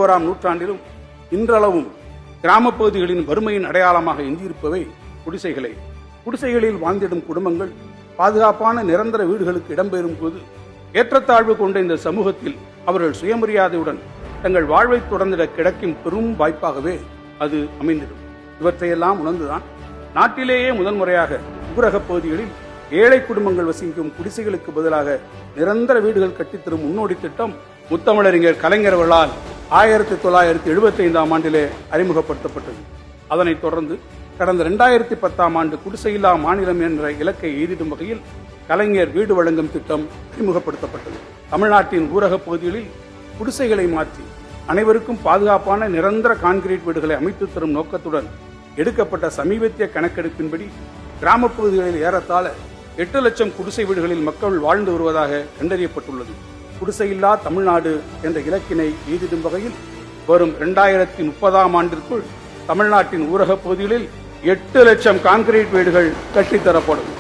21ஆம் நூற்றாண்டிலும் இன்றளவும் கிராமப்பகுதிகளின் வறுமையின் அடையாளமாக எஞ்சியிருப்பவை குடிசைகளே. குடிசைகளில் வாழ்ந்திடும் குடும்பங்கள் பாதுகாப்பான நிரந்தர வீடுகளுக்கு இடம்பெறும் போது ஏற்றத்தாழ்வு கொண்ட இந்த சமூகத்தில் அவர்கள் சுயமரியாதையுடன் தங்கள் வாழ்வை தொடர்ந்திட கிடைக்கும் பெரும் வாய்ப்பாகவே அது அமைந்திடும். இவற்றையெல்லாம் உணர்ந்துதான் நாட்டிலேயே முதன்முறையாக ஊரகப் பகுதிகளில் ஏழை குடும்பங்கள் வசிக்கும் குடிசைகளுக்கு பதிலாக நிரந்தர வீடுகள் கட்டித்தரும் முன்னோடி திட்டம் முத்தமிழறிஞர் கலைஞர் அவர்களால் 1975ஆம் ஆண்டிலே அறிமுகப்படுத்தப்பட்டது. அதனைத் தொடர்ந்து கடந்த 2010ஆம் ஆண்டு குடிசையில்லா மாநிலம் என்ற இலக்கை எய்திடும் வகையில் கலைஞர் வீடு வழங்கும் திட்டம் அறிமுகப்படுத்தப்பட்டது. தமிழ்நாட்டின் ஊரகப் பகுதிகளில் குடிசைகளை மாற்றி அனைவருக்கும் பாதுகாப்பான நிரந்தர கான்கிரீட் வீடுகளை அமைத்து தரும் நோக்கத்துடன் எடுக்கப்பட்ட சமீபத்திய கணக்கெடுப்பின்படி கிராமப் பகுதிகளில் ஏறத்தாழ 8 லட்சம் குடிசை வீடுகளில் மக்கள் வாழ்ந்து வருவதாக கண்டறியப்பட்டுள்ளது. குடிசையில்லா தமிழ்நாடு என்ற இலக்கினை எய்திடும் வகையில் வரும் 2030ஆம் ஆண்டிற்குள் தமிழ்நாட்டின் ஊரகப் பகுதிகளில் 8 லட்சம் கான்கிரீட் வீடுகள் கட்டித்தரப்படும்.